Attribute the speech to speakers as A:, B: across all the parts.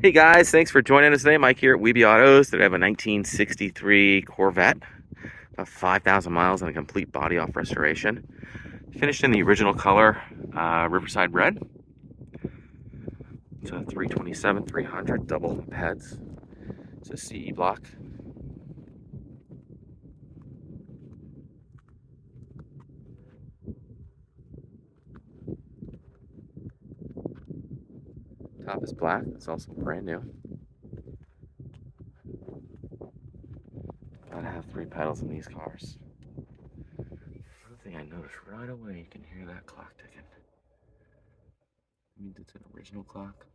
A: Hey guys, thanks for joining us today. Mike here at WeBe Autos. Today I have a 1963 Corvette, about 5,000 miles and a complete body off restoration. Finished in the original color, Riverside red. It's a 327-300 double heads. It's a CE block. Top is black. It's also brand new. Gotta have 3 pedals in these cars. Another thing I noticed right away, you can hear that clock ticking. It means it's an original clock.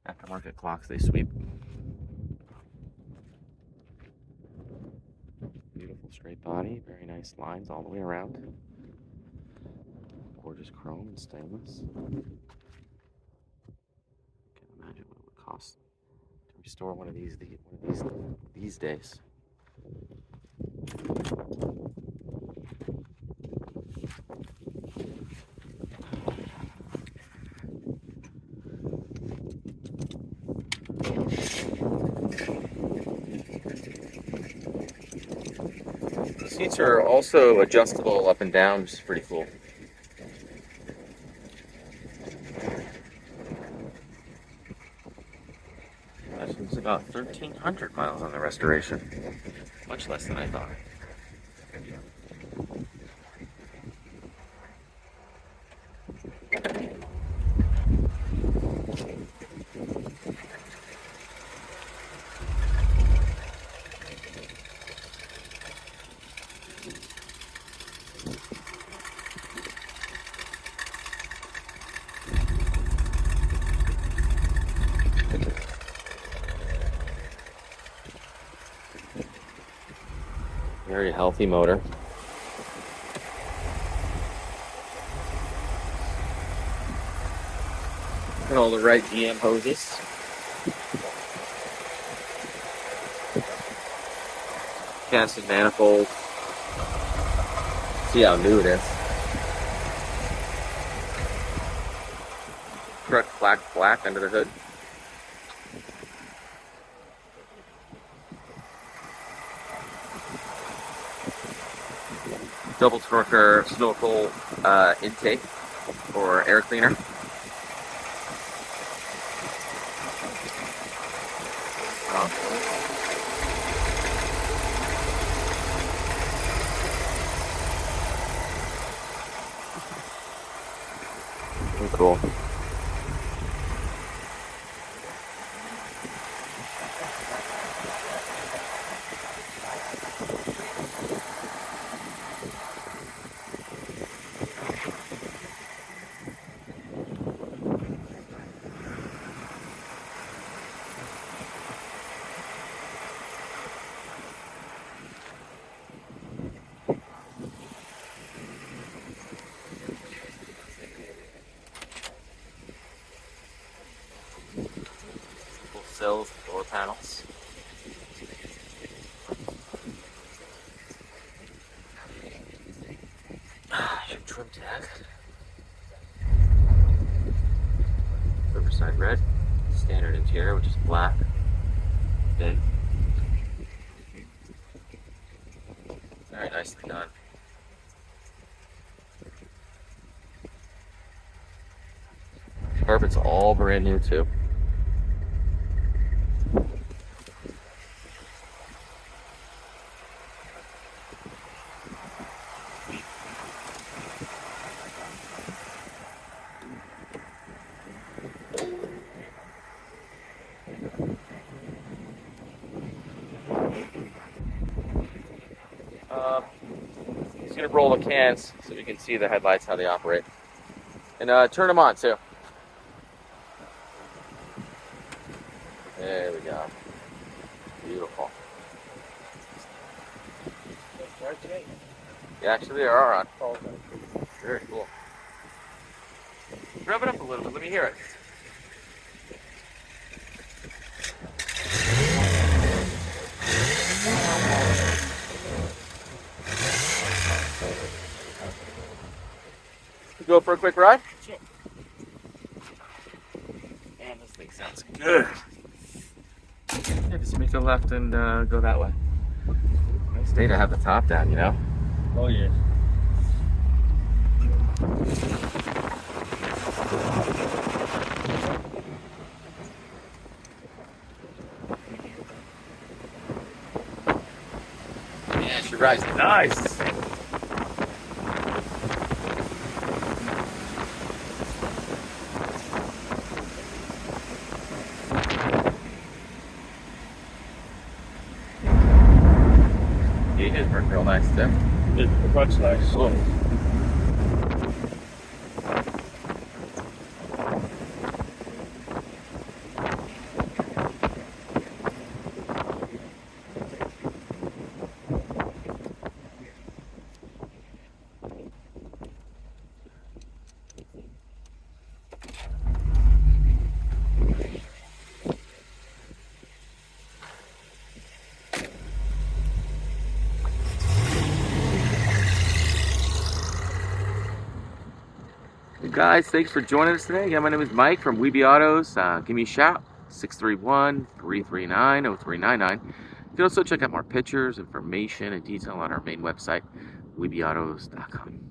A: Aftermarket clocks, they sweep. Beautiful straight body, very nice lines all the way around. Gorgeous chrome and stainless. Can't imagine what it would cost to restore one of these days. The seats are also adjustable up and down, which is pretty cool. It's about 1,300 miles on the restoration. Much less than I thought. Very healthy motor. And all the right GM hoses. Casted manifold. See how new it is. Truck black under the hood. Double Snorkel intake or air cleaner. Very cool. Sills, door panels. Your trim tag. Riverside red. Standard interior, which is black. Big. Very nicely done. Carpet's all brand new too. Just gonna roll the cans so we can see the headlights, how they operate. And turn them on too. There we go. Beautiful. Yeah, actually they are on. Very cool. Rev it up a little bit, let me hear it. Go for a quick ride?
B: Sure. And
A: This thing sounds good. Yeah, just make a left and go that way. Nice day to have the top down, you know?
B: Oh, yeah.
A: Yeah, she rides nice. It is working real nice too.
B: It's much nice.
A: Cool. Hey guys, thanks for joining us today. Again, my name is Mike from WeBe Autos. Give me a shout, 631-339-0399. You can also check out more pictures, information, and detail on our main website, webeautos.com.